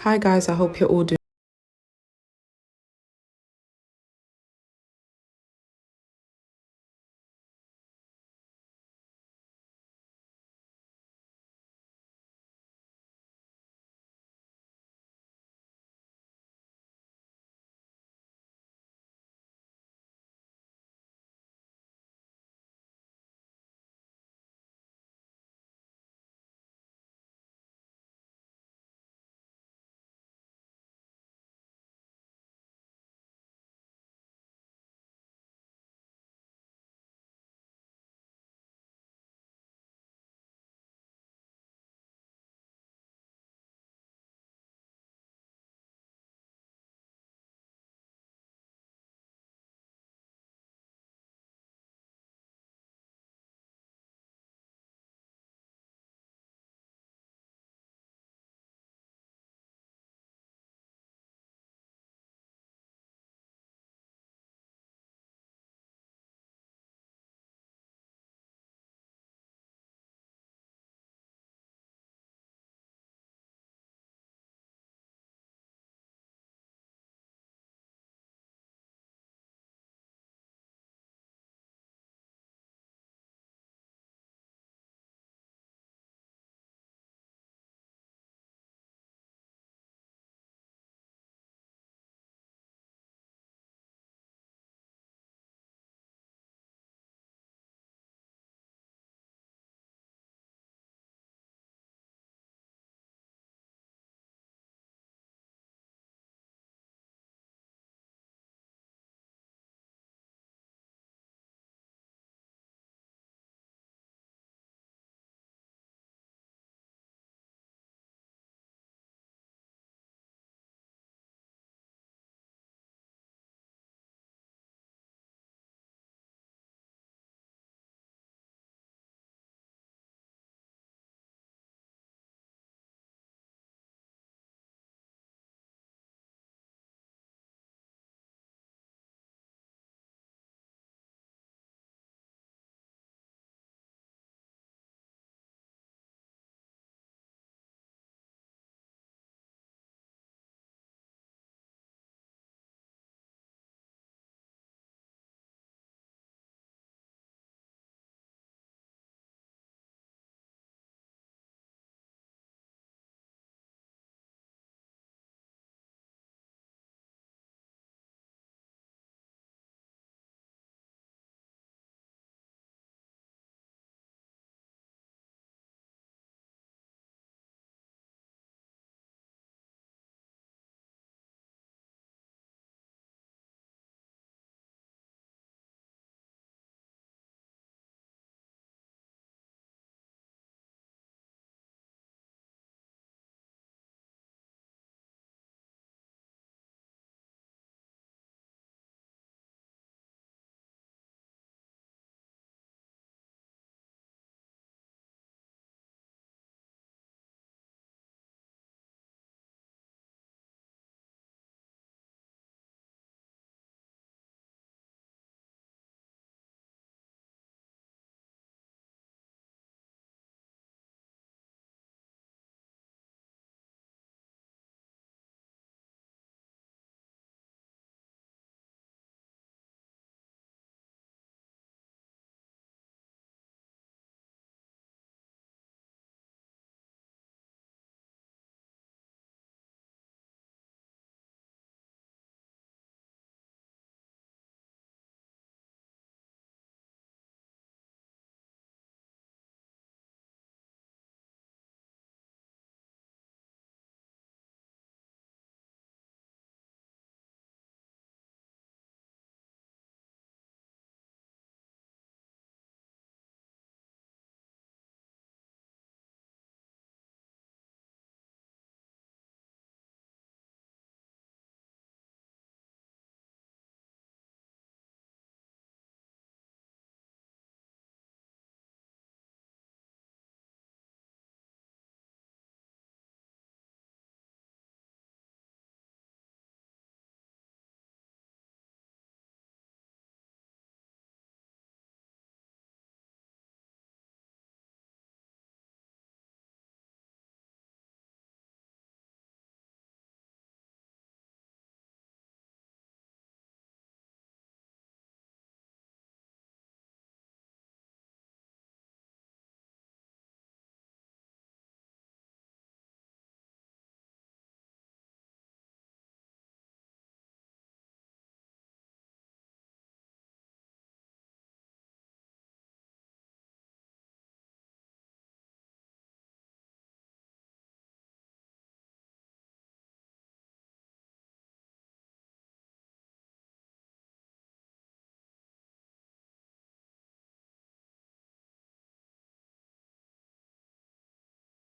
Hi guys, I hope you're all doing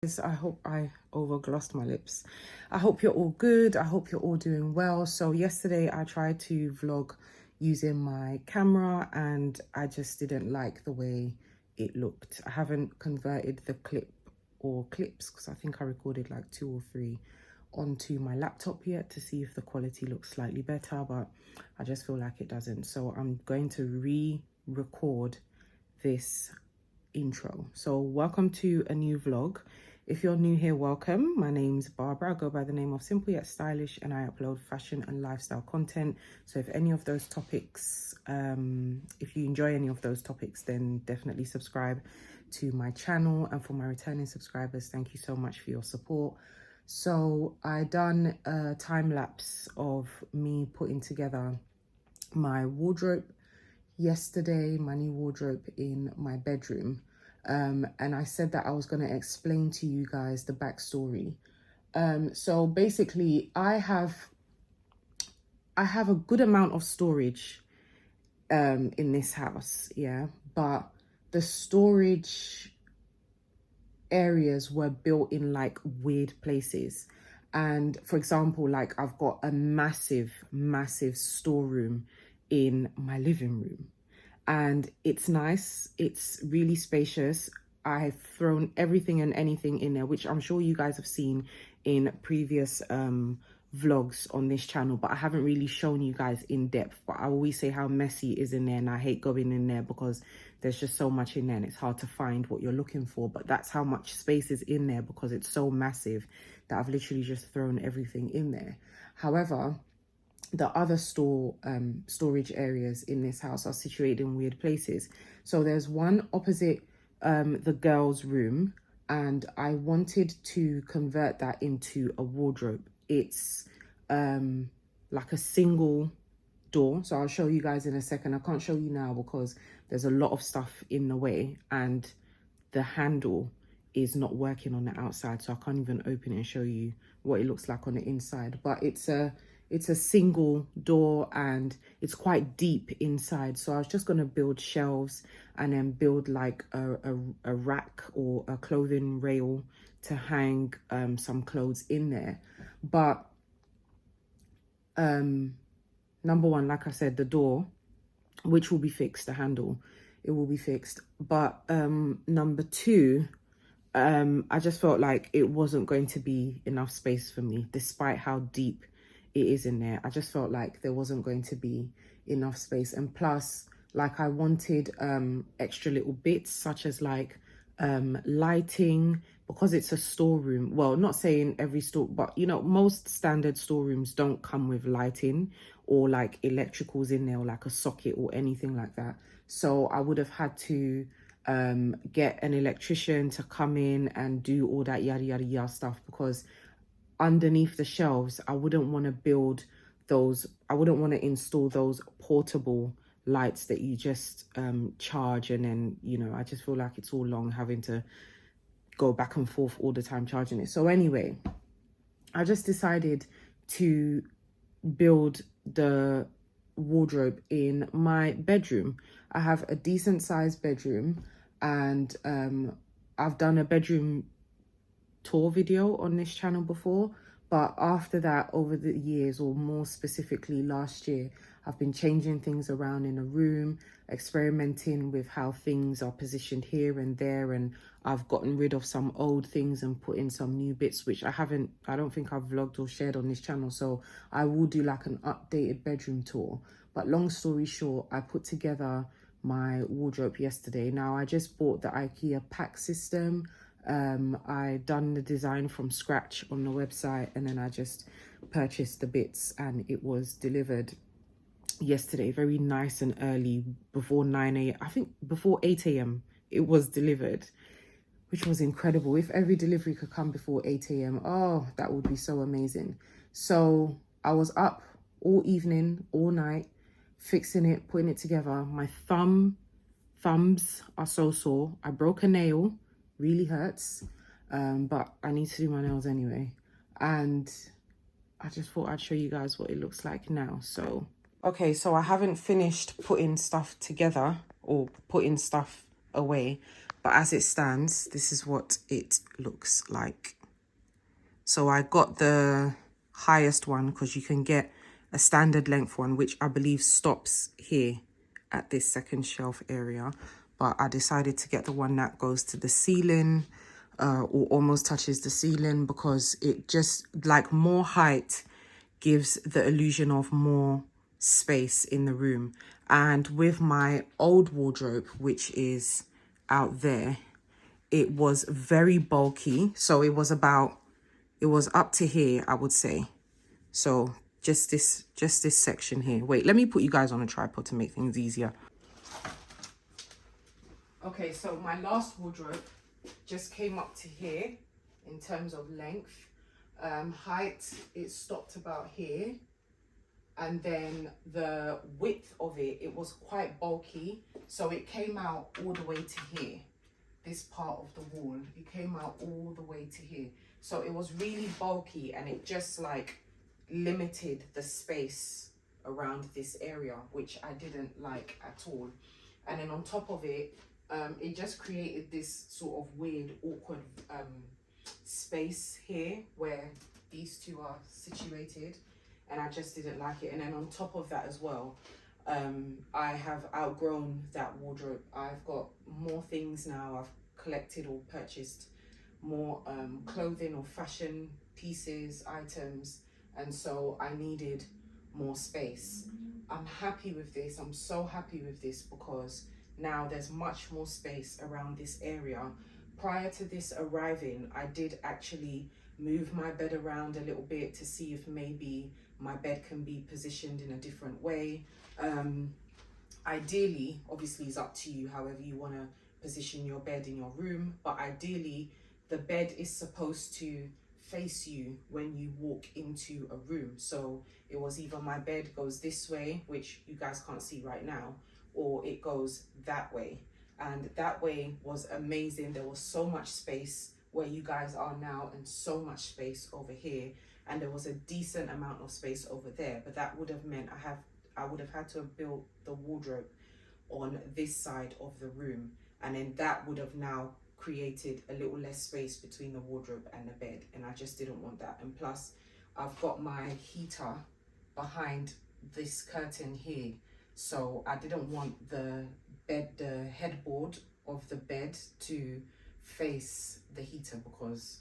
I hope I overglossed my lips. I hope you're all good. I hope you're all doing well. So yesterday I tried to vlog using my camera and I just didn't like the way it looked. I haven't converted the clip or clips because I think I recorded like 2 or 3 onto my laptop yet to see if the quality looks slightly better, but I just feel like it doesn't. So I'm going to re-record this intro. So welcome to a new vlog. If you're new here, welcome. My name's Barbara. I go by the name of Simple Yet Stylish and I upload fashion and lifestyle content. So if any of those topics, if you enjoy any of those topics, then definitely subscribe to my channel. And for my returning subscribers, thank you so much for your support. So I done a time lapse of me putting together my wardrobe yesterday, my new wardrobe in my bedroom. And I said that I was going to explain to you guys the backstory. So basically I have a good amount of storage in this house, yeah, but the storage areas were built in like weird places. And for example, like I've got a massive storeroom in my living room. And it's nice, it's really spacious. I've thrown everything and anything in there, which I'm sure you guys have seen in previous vlogs on this channel, but I haven't really shown you guys in depth. But I always say how messy it is in there, and I hate going in there because there's just so much in there and it's hard to find what you're looking for. But that's how much space is in there because it's so massive that I've literally just thrown everything in there. However, the other storage areas in this house are situated in weird places. So there's one opposite the girls' room, and I wanted to convert that into a wardrobe. It's like a single door, so I'll show you guys in a second. I can't show you now because there's a lot of stuff in the way and the handle is not working on the outside, so I can't even open it and show you what it looks like on the inside. But it's a single door and it's quite deep inside. So I was just going to build shelves and then build like a rack or a clothing rail to hang some clothes in there. But number one, like I said, the door, which will be fixed, the handle, it will be fixed. But number two, I just felt like it wasn't going to be enough space for me, despite how deep it is in there. I just felt like there wasn't going to be enough space. And plus, like I wanted extra little bits such as like lighting, because it's a storeroom. Well, not saying every store, but you know, most standard storerooms don't come with lighting or like electricals in there or like a socket or anything like that. So I would have had to get an electrician to come in and do all that yada yada yada stuff, because underneath the shelves I wouldn't want to build those, I wouldn't want to install those portable lights that you just charge, and then, you know, I just feel like it's all long having to go back and forth all the time charging it. So anyway, I just decided to build the wardrobe in my bedroom. I have a decent sized bedroom, and I've done a bedroom tour video on this channel before, but after that, over the years, or more specifically last year, I've been changing things around in a room, experimenting with how things are positioned here and there, and I've gotten rid of some old things and put in some new bits, which I don't think I've vlogged or shared on this channel. So I will do like an updated bedroom tour. But long story short, I put together my wardrobe yesterday. Now I just bought the IKEA pack system. I done the design from scratch on the website, and then I just purchased the bits and it was delivered yesterday, very nice and early, before 9 a.m. I think before 8 a.m. it was delivered, which was incredible. If every delivery could come before 8 a.m, oh, that would be so amazing. So I was up all evening, all night, fixing it, putting it together. My thumbs are so sore. I broke a nail, really hurts, but I need to do my nails anyway. And I just thought I'd show you guys what it looks like now. So okay, so I haven't finished putting stuff together or putting stuff away, But as it stands, this is what it looks like. So I got the highest one because you can get a standard length one, which I believe stops here at this second shelf area. But I decided to get the one that goes to the ceiling, or almost touches the ceiling, because it just, like, more height gives the illusion of more space in the room. And with my old wardrobe, which is out there, it was very bulky. So it was up to here, I would say. So just this section here. Wait, let me put you guys on a tripod to make things easier. Okay, so my last wardrobe just came up to here in terms of length. Height, it stopped about here. And then the width of it, it was quite bulky. So it came out all the way to here. This part of the wall, it came out all the way to here. So it was really bulky, and it just like limited the space around this area, which I didn't like at all. And then on top of it, it just created this sort of weird, awkward space here where these two are situated, and I just didn't like it. And then on top of that as well, I have outgrown that wardrobe. I've got more things now. I've collected or purchased more clothing or fashion pieces, items, and so I needed more space. I'm happy with this. I'm so happy with this because now there's much more space around this area. Prior to this arriving, I did actually move my bed around a little bit to see if maybe my bed can be positioned in a different way. Ideally, obviously it's up to you however you want to position your bed in your room, but ideally the bed is supposed to face you when you walk into a room. So it was either my bed goes this way, which you guys can't see right now, or it goes that way. And that way was amazing. There was so much space where you guys are now and so much space over here, and there was a decent amount of space over there. But that would have meant I would have had to have built the wardrobe on this side of the room, and then that would have now created a little less space between the wardrobe and the bed, and I just didn't want that. And plus I've got my heater behind this curtain here, so I didn't want the headboard of the bed to face the heater, because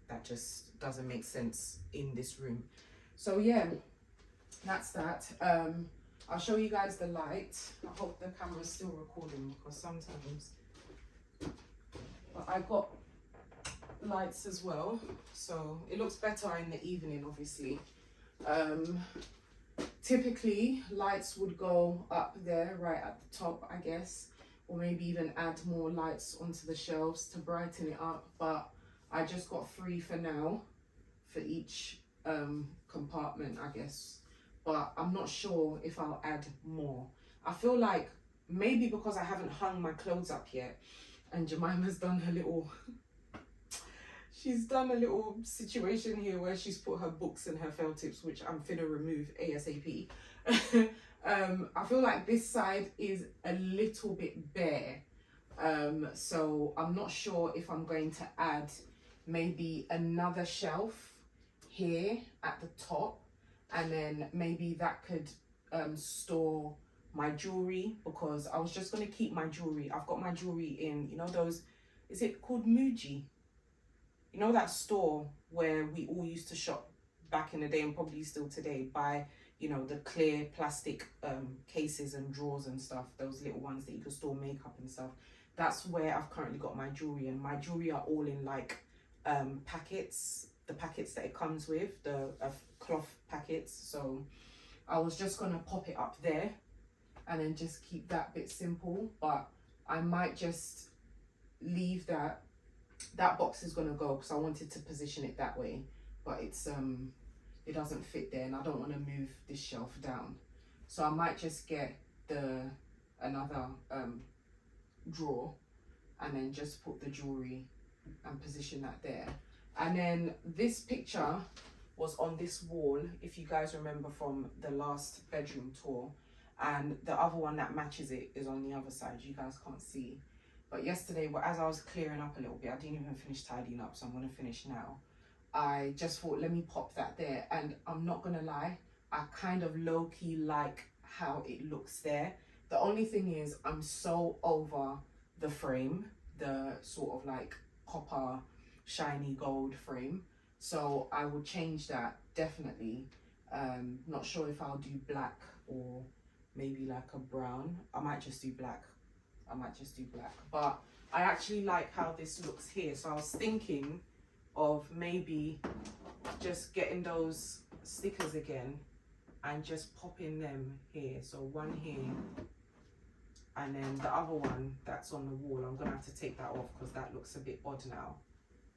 that just doesn't make sense in this room. So yeah, that's that. I'll show you guys the light. I hope the camera's still recording, because sometimes, but I got lights as well, so it looks better in the evening, obviously. Typically lights would go up there right at the top, I guess, or maybe even add more lights onto the shelves to brighten it up, but I just got 3 for now for each compartment, I guess. But I'm not sure if I'll add more. I feel like maybe because I haven't hung my clothes up yet, and Jemima's done her little she's done a little situation here where she's put her books and her felt tips, which I'm finna remove ASAP. I feel like this side is a little bit bare, so I'm not sure if I'm going to add maybe another shelf here at the top, and then maybe that could store my jewelry, because I was just going to keep my jewelry. I've got my jewelry in, you know, those, is it called Muji? You know, that store where we all used to shop back in the day, and probably still today, buy, you know, the clear plastic cases and drawers and stuff, those little ones that you can store makeup and stuff. That's where I've currently got my jewelry, and my jewelry are all in like packets, the packets that it comes with, the cloth packets. So I was just gonna pop it up there and then just keep that bit simple, but I might just leave that box is gonna go, because I wanted to position it that way, but it's it doesn't fit there, and I don't want to move this shelf down, so I might just get another drawer and then just put the jewelry and position that there. And then this picture was on this wall, if you guys remember from the last bedroom tour, and the other one that matches it is on the other side. You guys can't see, But yesterday, well, as I was clearing up a little bit, I didn't even finish tidying up, so I'm going to finish now. I just thought, let me pop that there. And I'm not going to lie, I kind of low-key like how it looks there. The only thing is, I'm so over the frame, the sort of like copper, shiny gold frame. So I will change that, definitely. Not sure if I'll do black or maybe like a brown. I might just do black. But I actually like how this looks here. So I was thinking of maybe just getting those stickers again and just popping them here. So one here, and then the other one that's on the wall, I'm gonna have to take that off because that looks a bit odd now.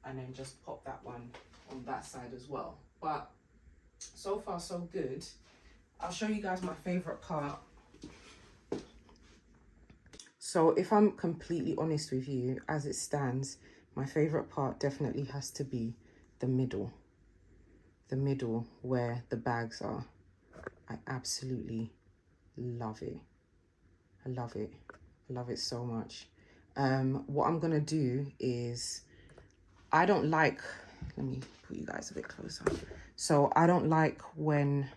And then just pop that one on that side as well. But so far so good. I'll show you guys my favorite part. So if I'm completely honest with you, as it stands, my favorite part definitely has to be the middle where the bags are. I absolutely love it. I love it so much. What I'm gonna do is, I don't like, let me put you guys a bit closer. So I don't like when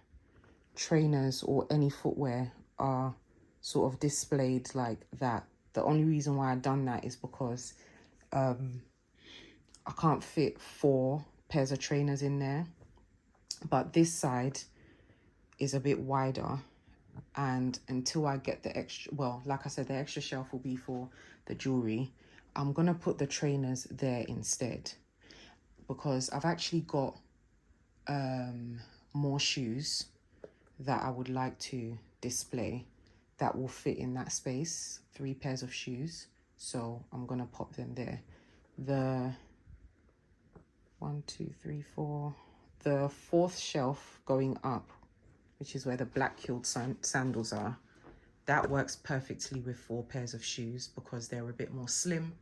trainers or any footwear are sort of displayed like that. The only reason why I've done that is because I can't fit 4 pairs of trainers in there. But this side is a bit wider, and until I get the extra, well, like I said, the extra shelf will be for the jewelry. I'm gonna put the trainers there instead, because I've actually got more shoes that I would like to display that will fit in that space. 3 pairs of shoes, so I'm gonna pop them there. The 1, 2, 3, 4, the 4th shelf going up, which is where the black heeled sandals are, that works perfectly with 4 pairs of shoes because they're a bit more slim,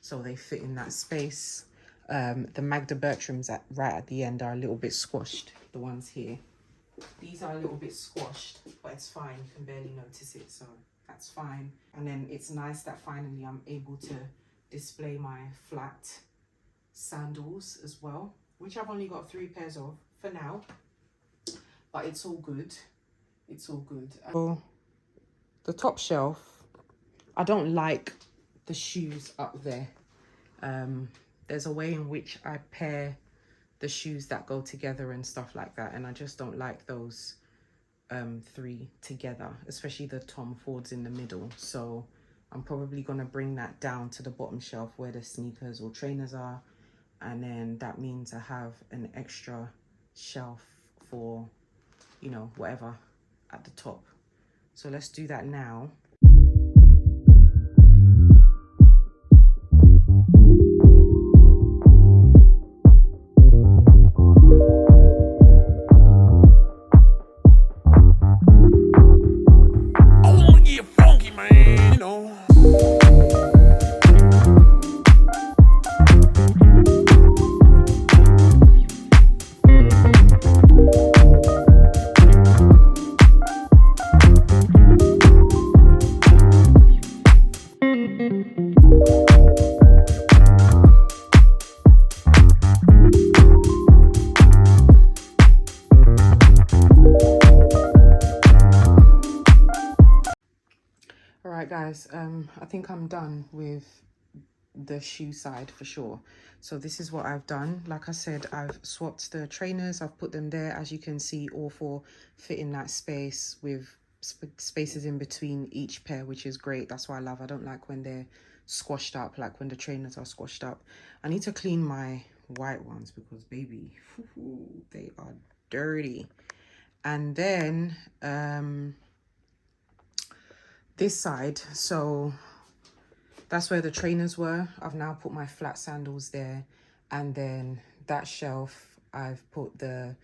so they fit in that space. The Magda Bertrams right at the end are a little bit squashed, the ones here. These are a little bit squashed, but it's fine, you can barely notice it, so that's fine. And then it's nice that finally I'm able to display my flat sandals as well, which I've only got 3 pairs of for now, but it's all good. So the top shelf, I don't like the shoes up there. There's a way in which I pair the shoes that go together and stuff like that, and I just don't like those 3 together, especially the Tom Fords in the middle. So I'm probably gonna bring that down to the bottom shelf where the sneakers or trainers are, and then that means I have an extra shelf for, you know, whatever at the top. So let's do that now. Guys, I think I'm done with the shoe side for sure. So this is what I've done. Like I said, I've swapped the trainers, I've put them there. As you can see, all 4 fit in that space with spaces in between each pair, which is great. That's what I love. I don't like when they're squashed up, like when the trainers are squashed up. I need to clean my white ones because baby, they are dirty. And then this side, so that's where the trainers were. I've now put my flat sandals there, and then that shelf I've put the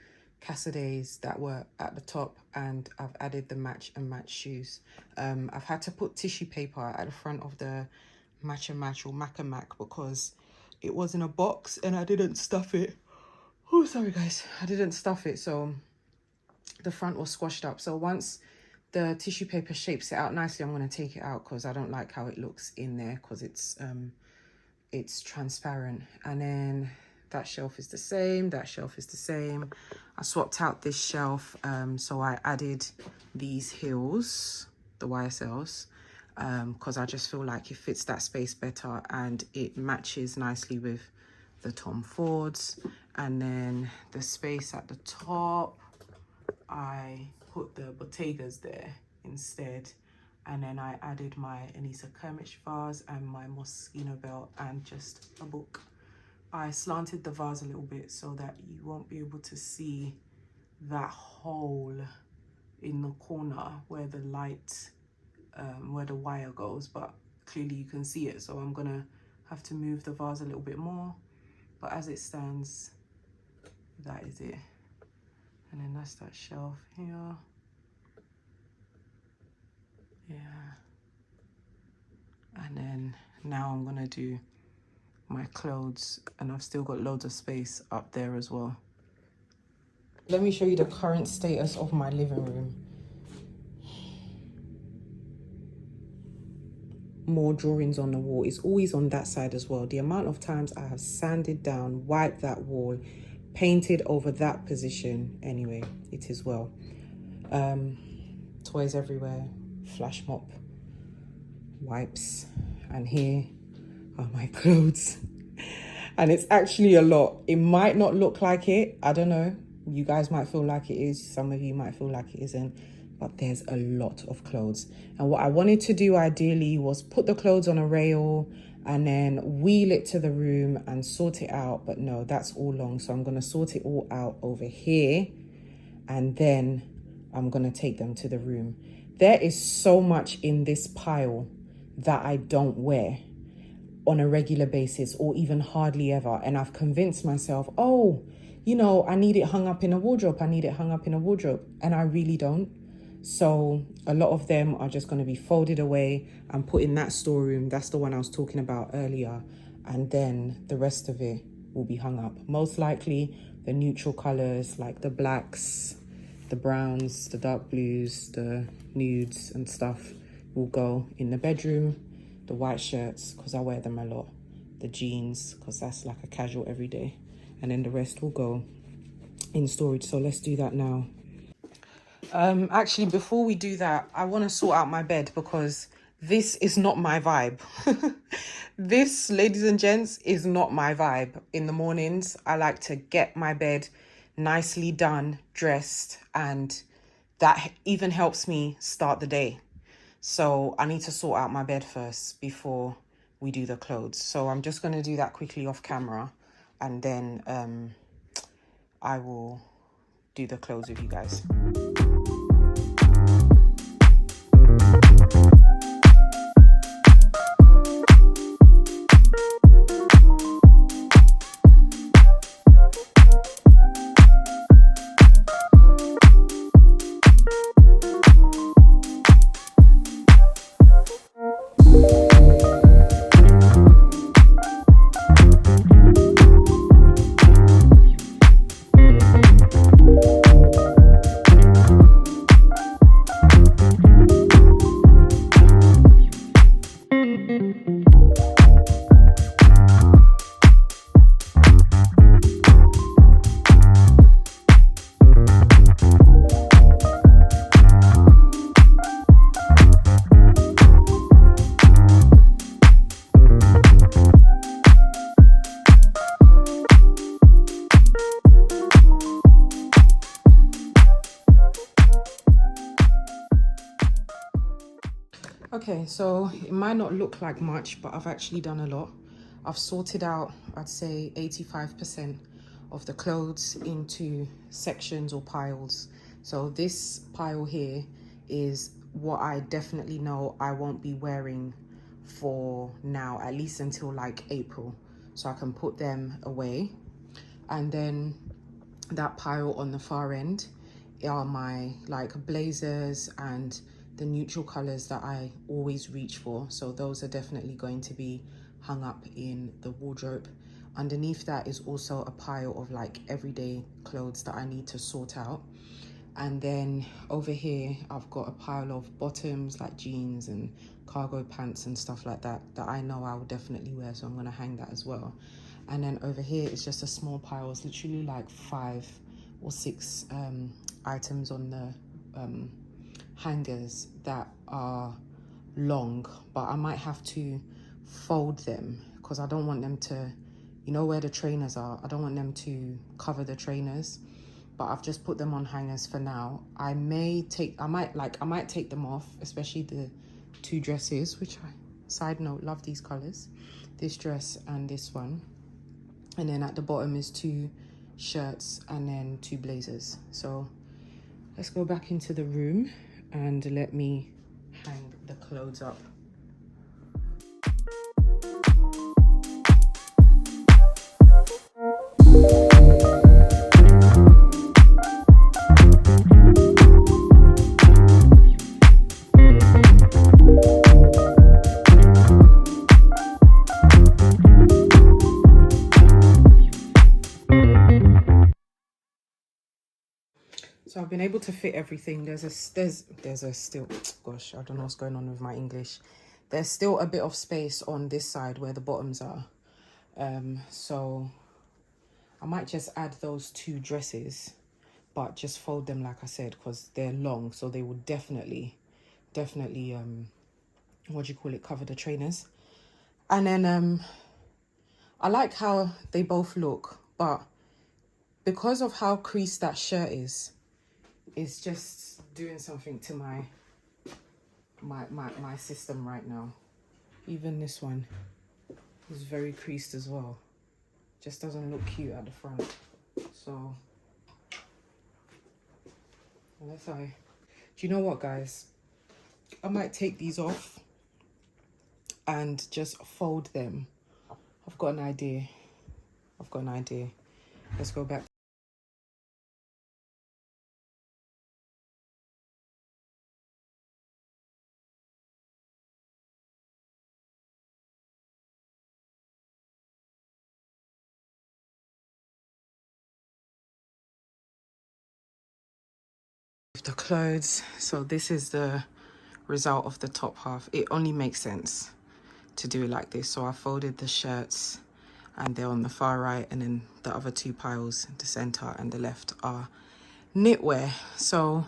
Cassidays that were at the top, and I've added the match and match shoes. I've had to put tissue paper at the front of the match and match or Mac and Mac because it was in a box and I didn't stuff it. Oh, sorry guys, I didn't stuff it, so the front was squashed up. So once the tissue paper shapes it out nicely. I'm going to take it out because I don't like how it looks in there because it's transparent. And then that shelf is the same, that shelf is the same. I swapped out this shelf, so I added these heels, the YSLs, because I just feel like it fits that space better and it matches nicely with the Tom Fords. And then the space at the top, I put the Bottegas there instead. And then I added my Anissa Kermich vase and my Moschino belt and just a book. I slanted the vase a little bit so that you won't be able to see that hole in the corner where the light, where the wire goes, but clearly you can see it. So I'm gonna have to move the vase a little bit more, but as it stands, that is it. And then that's that shelf here. Yeah. And then now I'm gonna do my clothes, and I've still got loads of space up there as well. Let me show you the current status of my living room. More drawings on the wall. It's always on that side as well. The amount of times I have sanded down, wiped that wall, painted over that position. Anyway, it is well. Toys everywhere, flash mop, wipes, and here are my clothes. And it's actually a lot. It might not look like it, I don't know. You guys might feel like it is, some of you might feel like it isn't, but there's a lot of clothes. And what I wanted to do ideally was put the clothes on a rail and then wheel it to the room and sort it out, but no, that's all long. So I'm gonna sort it all out over here, and then I'm gonna take them to the room. There is so much in this pile that I don't wear on a regular basis, or even hardly ever. And I've convinced myself, oh, you know, I need it hung up in a wardrobe. I need it hung up in a wardrobe. And I really don't. So a lot of them are just going to be folded away and put in that storeroom. That's the one I was talking about earlier. And then the rest of it will be hung up. Most likely the neutral colors, like the blacks, the browns, the dark blues, the nudes and stuff, will go in the bedroom. The white shirts, because I wear them a lot. The jeans, because that's like a casual everyday. And then the rest will go in storage. So let's do that now. Actually, before we do that, I want to sort out my bed because this is not my vibe. This, ladies and gents, is not my vibe. In the mornings, I like to get my bed nicely done, dressed, and that even helps me start the day. So I need to sort out my bed first before we do the clothes. So I'm just going to do that quickly off camera, and then I will do the clothes with you guys. Okay, so it might not look like much, but I've actually done a lot. I've sorted out, I'd say 85% of the clothes into sections or piles. So this pile here is what I definitely know I won't be wearing for now, at least until like April. So I can put them away. And then that pile on the far end are my like blazers and the neutral colors that I always reach for. So those are definitely going to be hung up in the wardrobe. Underneath that is also a pile of like everyday clothes that I need to sort out. And then over here, I've got a pile of bottoms like jeans and cargo pants and stuff like that, that I know I will definitely wear. So I'm gonna hang that as well. And then over here, it's just a small pile. It's literally like 5 or 6 items on the hangers that are long, but I might have to fold them because I don't want them to, you know where the trainers are, I don't want them to cover the trainers. But I've just put them on hangers for now. I might take them off, especially the 2 dresses, which I, side note, love these colors, this dress and this one. And then at the bottom is 2 shirts and then 2 blazers. So let's go back into the room and let me hang the clothes up. So I've been able to fit everything. There's a still, gosh, I don't know what's going on with my English. There's still a bit of space on this side where the bottoms are. So I might just add those 2 dresses, but just fold them like I said, because they're long, so they will definitely what do you call it, cover the trainers. And then I like how they both look, but because of how creased that shirt is, it's just doing something to my system right now. Even this one is very creased as well. Just doesn't look cute at the front. So unless do you know what, guys? I might take these off and just fold them. I've got an idea. Let's go back. The clothes. So this is the result of the top half. It only makes sense to do it like this. So I folded the shirts and they're on the far right, and then the other 2 piles, the center and the left, are knitwear. So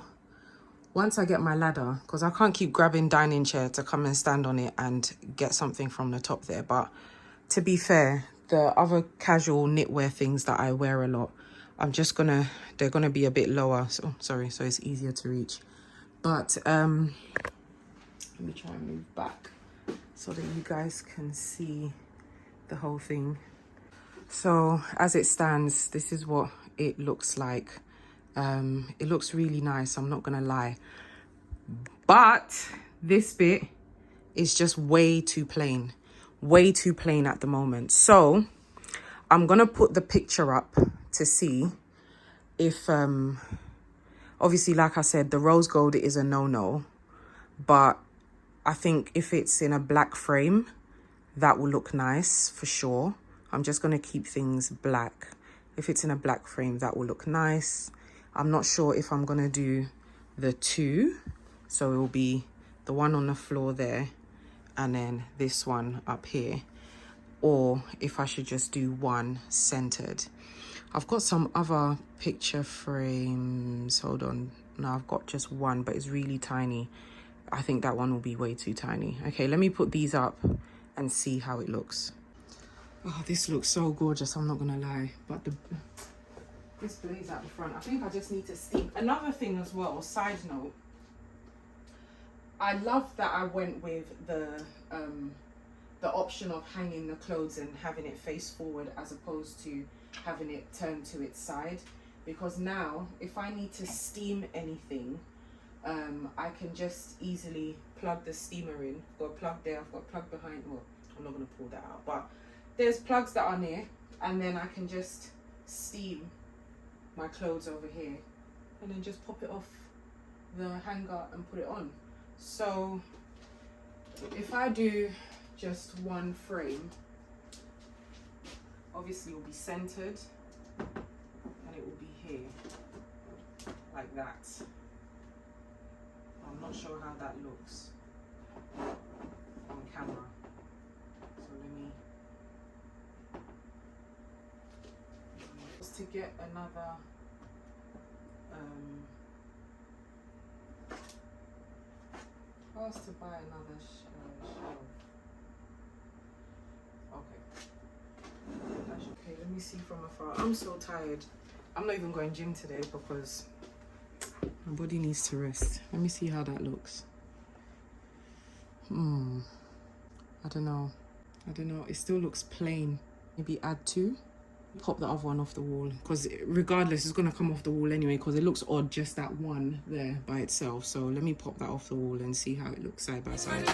once I get my ladder, because I can't keep grabbing dining chair to come and stand on it and get something from the top there, but to be fair, the other casual knitwear things that I wear a lot, they're gonna be a bit lower, so sorry, so it's easier to reach. But let me try and move back so that you guys can see the whole thing. So as it stands, this is what it looks like. It looks really nice, I'm not gonna lie, but this bit is just way too plain at the moment. So I'm gonna put the picture up to see if obviously, like I said, the rose gold is a no-no, but I think if it's in a black frame, that will look nice for sure. I'm just going to keep things black. If it's in a black frame, that will look nice. I'm not sure if I'm going to do the 2. So it will be the one on the floor there and then this one up here. Or if I should just do 1 centered. I've got some other picture frames. Hold on. No, I've got just 1, but it's really tiny. I think that one will be way too tiny. Okay, let me put these up and see how it looks. Oh, this looks so gorgeous, I'm not gonna lie. But this blaze at the front, I think I just need to steam. Another thing as well, side note, I love that I went with the option of hanging the clothes and having it face forward as opposed to having it turned to its side, because now if I need to steam anything, I can just easily plug the steamer in. I've got a plug there, I've got a plug behind. Well, I'm not going to pull that out, but there's plugs that are near, and then I can just steam my clothes over here and then just pop it off the hanger and put it on. So if I do just 1 frame, obviously it will be centered and it will be here like like that. I'm not sure how that looks on camera. So let me just to get another I was to buy another shelf. Okay, let me see from afar. I'm so tired. I'm not even going gym today because my body needs to rest. Let me see how that looks. I don't know. It still looks plain. Maybe add 2. Pop the other one off the wall because regardless it's going to come off the wall anyway because it looks odd just that one there by itself. So let me pop that off the wall and see how it looks side by side.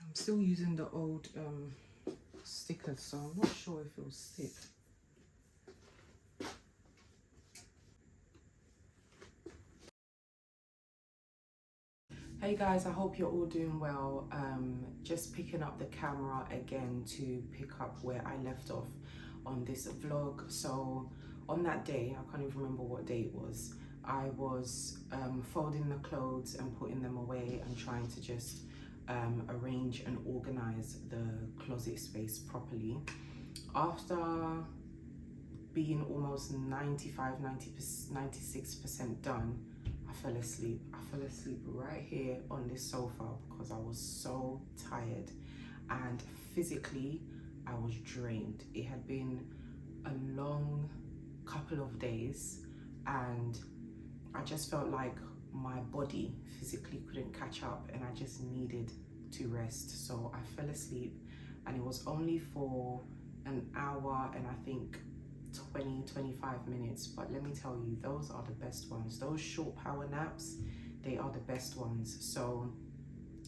I'm still using the old stickers, so I'm not sure if it will stick. Hey guys, I hope you're all doing well. Just picking up the camera again to pick up where I left off on this vlog. So on that day, I can't even remember what day it was, I was folding the clothes and putting them away and trying to just arrange and organize the closet space properly. After being almost 96% done, I fell asleep. I fell asleep right here on this sofa because I was so tired, and physically I was drained. It had been a long couple of days and I just felt like my body physically couldn't catch up and I just needed to rest. So I fell asleep, and it was only for an hour and I think 20-25 minutes, but let me tell you, those are the best ones. Those short power naps, they are the best ones. So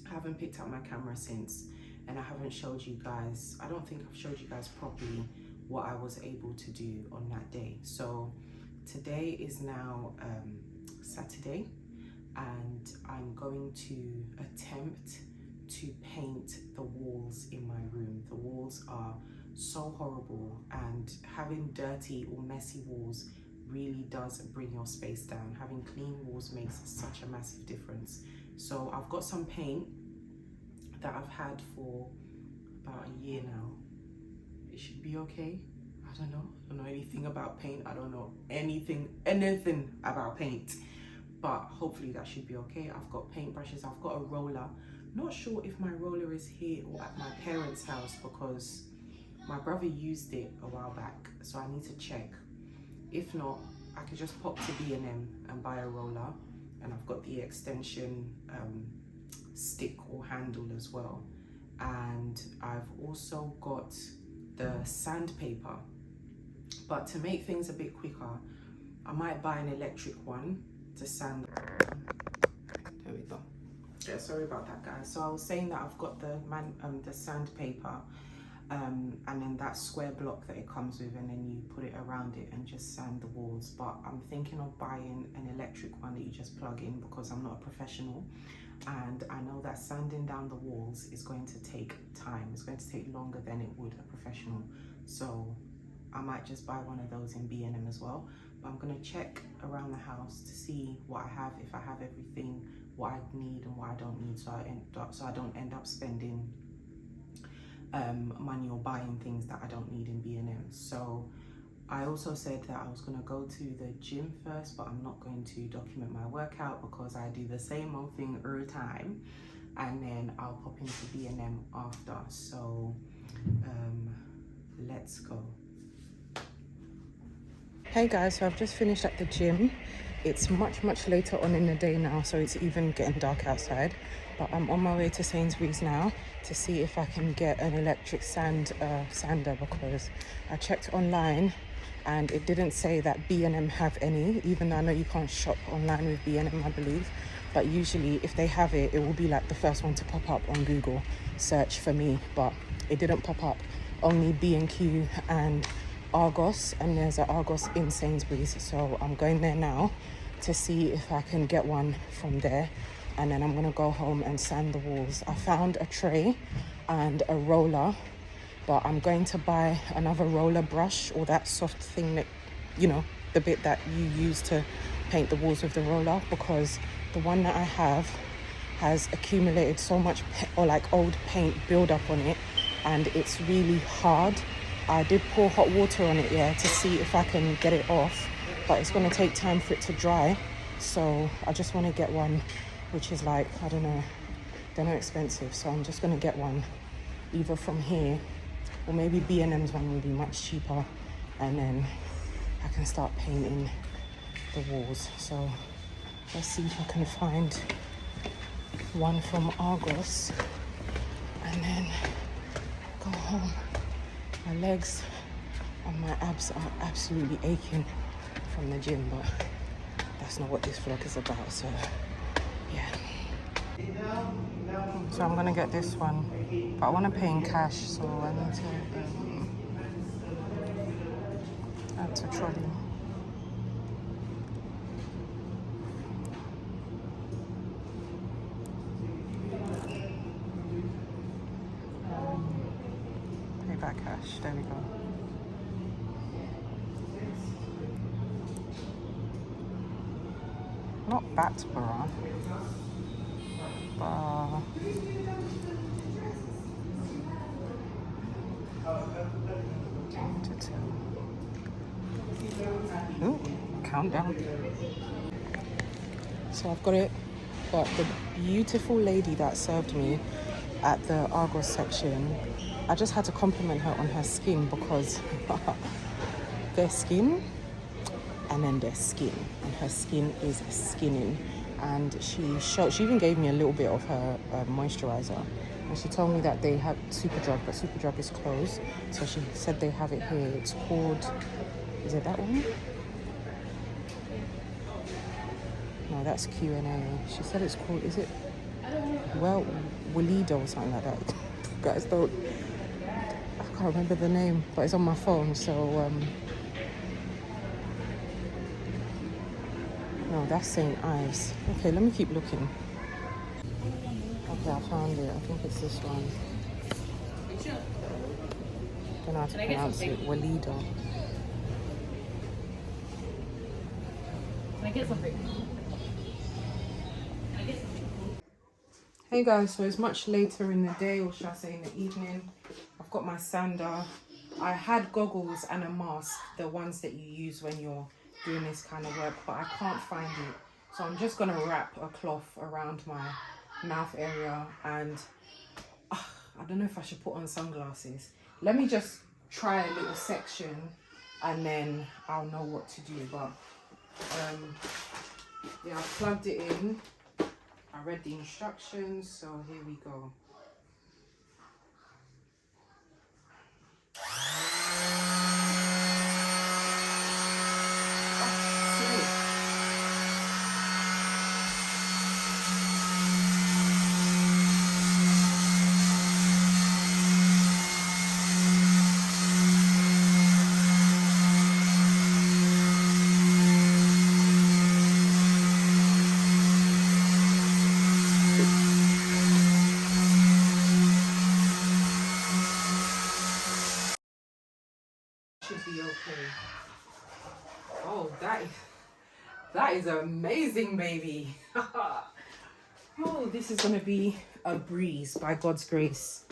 I haven't picked up my camera since, and I haven't showed you guys, I don't think I've showed you guys properly what I was able to do on that day. So today is now Saturday, and I'm going to attempt to paint the walls in my room. The walls are so horrible, and having dirty or messy walls really does bring your space down. Having clean walls makes such a massive difference. So I've got some paint that I've had for about a year now. It should be okay. I don't know anything about paint. I don't know anything about paint, but hopefully that should be okay. I've got paintbrushes, I've got a roller. Not sure if my roller is here or at my parents' house because my brother used it a while back, so I need to check. If not, I could just pop to B&M and buy a roller, and I've got the extension stick or handle as well. And I've also got the sandpaper, but to make things a bit quicker, I might buy an electric one to sand. There we go. Yeah, sorry about that, guys. So I was saying that I've got the sandpaper, and then that square block that it comes with, and then you put it around it and just sand the walls. But I'm thinking of buying an electric one that you just plug in because I'm not a professional, and I know that sanding down the walls is going to take time. It's going to take longer than it would a professional, so I might just buy one of those in B&M as well. But I'm going to check around the house to see what I have, if I have everything, what I need and what I don't need, so I don't end up spending money or buying things that I don't need in B&M. So I also said that I was going to go to the gym first, but I'm not going to document my workout because I do the same old thing every time, and then I'll pop into B&M after. So let's go. Hey guys, so I've just finished at the gym. It's much later on in the day now, so it's even getting dark outside, but I'm on my way to Sainsbury's now to see if I can get an electric sander, because I checked online and it didn't say that B&M have any, even though I know you can't shop online with B&M, I believe, but usually if they have it, it will be like the first one to pop up on Google search for me, but it didn't pop up. Only B&Q and Argos, and there's an Argos in Sainsbury's, so I'm going there now to see if I can get one from there, and then I'm gonna go home and sand the walls. I found a tray and a roller but I'm going to buy another roller brush, or that soft thing that, you know, the bit that you use to paint the walls with the roller, because the one that I have has accumulated so much old paint buildup on it, and it's really hard. I did pour hot water on it, to see if I can get it off, but it's going to take time for it to dry. So I just want to get one which is like, I don't know, they're not expensive, so I'm just going to get one either from here, or maybe B&M's one will be much cheaper, and then I can start painting the walls. So let's see if I can find one from Argos and then go home. My legs and my abs are absolutely aching from the gym, but that's not what this vlog is about, so yeah. So I'm gonna get this one, but I want to pay in cash, so I need to add to trolley. Pay back cash, there we go. Not Batsborough, but ooh, countdown. So I've got it, but the beautiful lady that served me at the Argos section, I just had to compliment her on her skin, because their skin and then their skin, and her skin is skinning. And she even gave me a little bit of her moisturizer, and she told me that they had Superdrug, but Superdrug is closed, so she said they have it here. It's called, is it that one? No, that's Q&A. She said it's called, is it Walido or something like that? Guys, I can't remember the name, but it's on my phone, so no, that's St. Ives. Okay, let me keep looking. Okay, I found it. I think it's this one. I don't know how to pronounce it. Walido. Can I get something? Hey guys, so it's much later in the day, or should I say in the evening. I've got my sander. I had goggles and a mask, the ones that you use when you're doing this kind of work, but I can't find it. So I'm just gonna wrap a cloth around my mouth area, and I don't know if I should put on sunglasses. Let me just try a little section and then I'll know what to do. But yeah, I plugged it in. I read the instructions, so here we go. Should be okay. Oh, that is amazing, baby. Oh, this is gonna be a breeze by God's grace.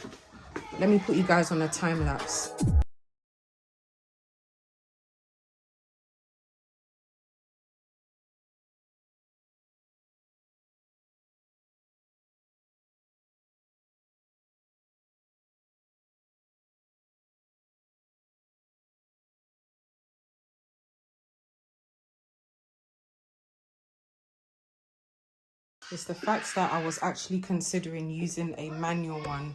Let me put you guys on a time lapse. It's the fact that I was actually considering using a manual one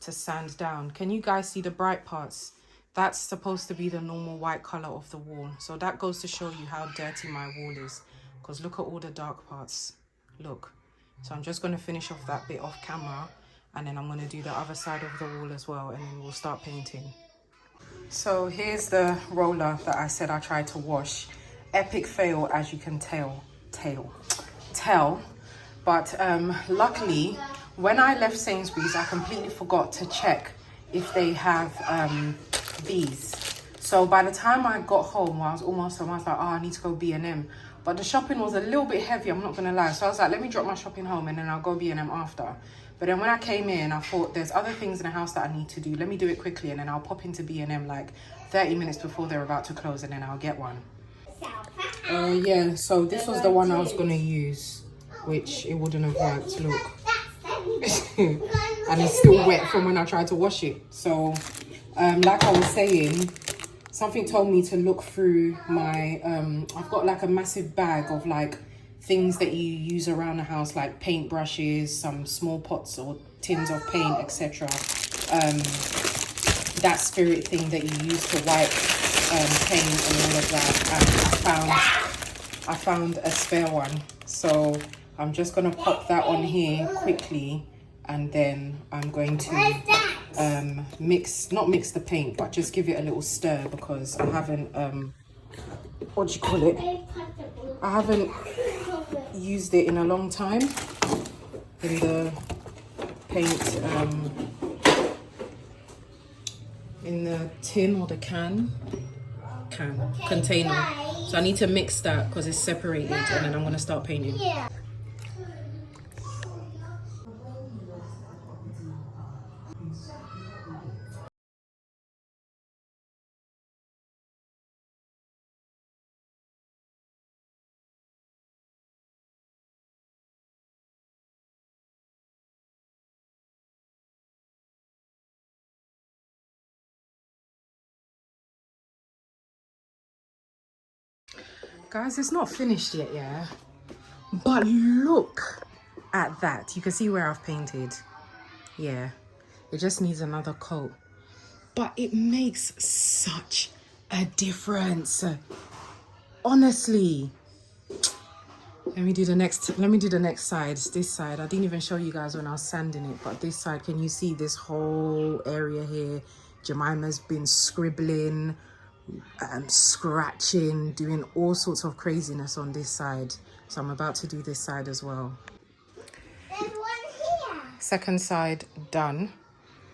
to sand down. Can you guys see the bright parts? That's supposed to be the normal white color of the wall. So that goes to show you how dirty my wall is, because look at all the dark parts. Look. So I'm just going to finish off that bit off camera, and then I'm going to do the other side of the wall as well, and then we'll start painting. So here's the roller that I said I tried to wash. Epic fail, as you can tell. But luckily, when I left Sainsbury's, I completely forgot to check if they have these. So by the time I got home, I was almost home, I was like, oh, I need to go B&M. But the shopping was a little bit heavy, I'm not gonna lie. So I was like, let me drop my shopping home and then I'll go B&M after. But then when I came in, I thought there's other things in the house that I need to do. Let me do it quickly and then I'll pop into B&M like 30 minutes before they're about to close and then I'll get one. Yeah, so this was the one I was gonna use, which it wouldn't have worked, look. And it's still wet from when I tried to wash it. So like I was saying, something told me to look through my I've got like a massive bag of like things that you use around the house, like paint brushes, some small pots or tins of paint, etc. That spirit thing that you use to wipe paint and all of that. And I found a spare one, so I'm just gonna pop that on here quickly, and then I'm going to not mix the paint, but just give it a little stir, because I haven't what do you call it, I haven't used it in a long time in the paint in the tin or the container. So I need to mix that because it's separated, and then I'm going to start painting. Guys, it's not finished yet, yeah? But look at that. You can see where I've painted. Yeah, it just needs another coat. But it makes such a difference. Honestly. Let me do the next side. This side, I didn't even show you guys when I was sanding it, but this side, can you see this whole area here? Jemima's been scribbling, scratching, doing all sorts of craziness on this side. So I'm about to do this side as well. There's one here. Second side done.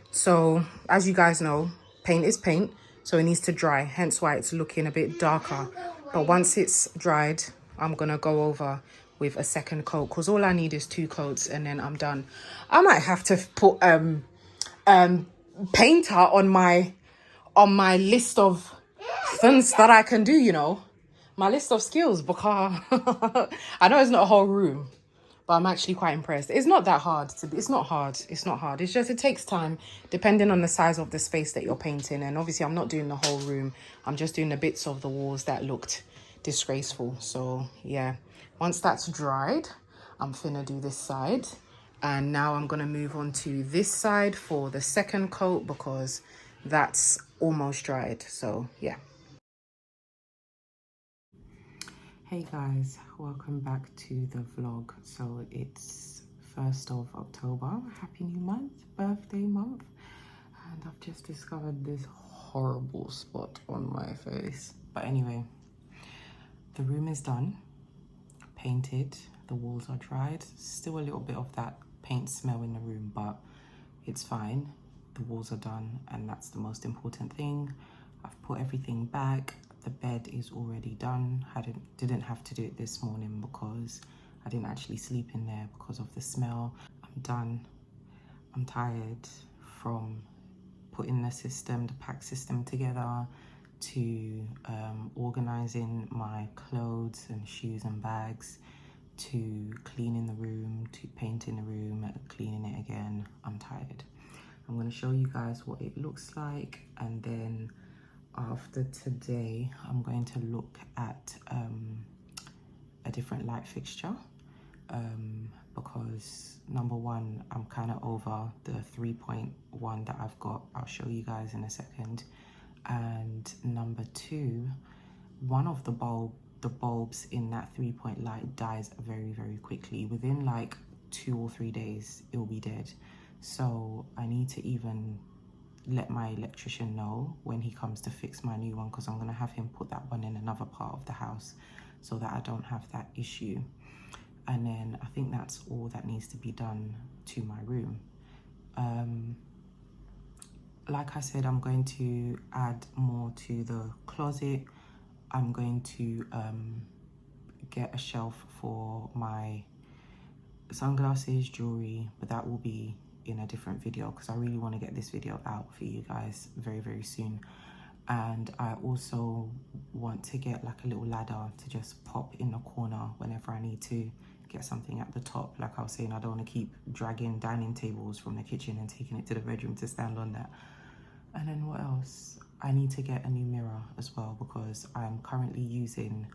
So as you guys know, paint is paint, so it needs to dry, hence why it's looking a bit darker. But once it's dried, I'm gonna go over with a second coat, because all I need is 2 coats and then I'm done. I might have to put painter on my list of things that I can do, you know, my list of skills, because I know it's not a whole room, but I'm actually quite impressed. It's not that hard it's not hard. It's just, it takes time depending on the size of the space that you're painting. And obviously I'm not doing the whole room. I'm just doing the bits of the walls that looked disgraceful. So yeah, once that's dried, I'm finna do this side. And now I'm gonna move on to this side for the second coat, because that's almost dried. So yeah. Hey guys, welcome back to the vlog. So it's 1st of October, happy new month, birthday month, and I've just discovered this horrible spot on my face. But anyway, the room is done, painted, the walls are dried. Still a little bit of that paint smell in the room, but it's fine. The walls are done, and that's the most important thing. I've put everything back. The bed is already done. Didn't have to do it this morning because I didn't actually sleep in there because of the smell. I'm done. I'm tired from putting the pack system together, to organizing my clothes and shoes and bags, to cleaning the room, to painting the room, cleaning it again. I'm tired. I'm going to show you guys what it looks like, and then after today I'm going to look at a different light fixture, because number one, I'm kind of over the 3.1 that I've got. I'll show you guys in a second. And number two, one of the bulbs in that 3-point light dies very, very quickly. Within like 2 or 3 days it will be dead. So I need to even let my electrician know when he comes to fix my new one, because I'm going to have him put that one in another part of the house so that I don't have that issue. And then I think that's all that needs to be done to my room. like I said, I'm going to add more to the closet. I'm going to get a shelf for my sunglasses, jewelry, but that will be in a different video because I really want to get this video out for you guys very, very soon. And I also want to get like a little ladder to just pop in the corner whenever I need to get something at the top. Like I was saying, I don't want to keep dragging dining tables from the kitchen and taking it to the bedroom to stand on that. And then what else? I need to get a new mirror as well because I'm currently using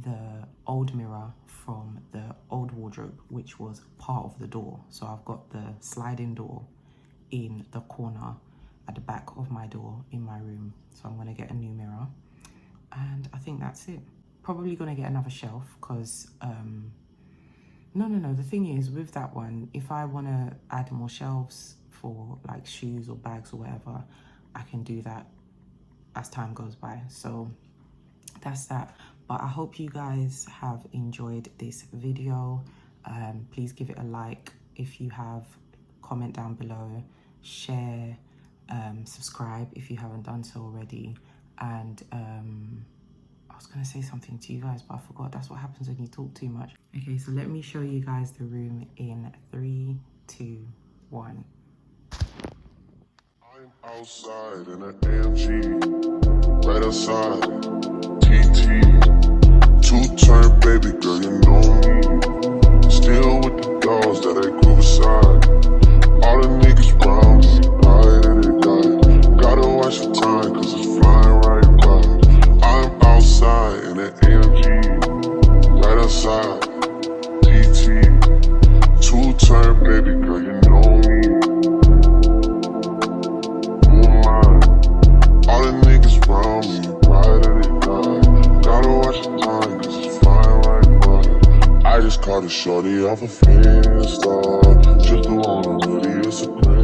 the old mirror from the old wardrobe, which was part of the door. So I've got the sliding door in the corner at the back of my door in my room. So I'm gonna get a new mirror. And I think that's it. Probably gonna get another shelf because, no, the thing is with that one, if I wanna add more shelves for like shoes or bags or whatever, I can do that as time goes by. So that's that. But I hope you guys have enjoyed this video. Please give it a like if you have, comment down below, share, subscribe if you haven't done so already. And I was gonna say something to you guys, but I forgot. That's what happens when you talk too much. Okay, so let me show you guys the room in 3, 2, 1. I'm outside in an AMG, right outside, TT, 2-turn baby girl, you know me, still with the dogs that I grew beside, all the niggas round me, right at it die, gotta watch the time cause it's flying right by, I'm outside in an AMG, right outside, TT, 2-turn baby girl, you know me. All the niggas round me, right at it die. Gotta watch the time, cause it's flying right by. I just caught a shorty off a Finsta. Just the one, really, it's a plan.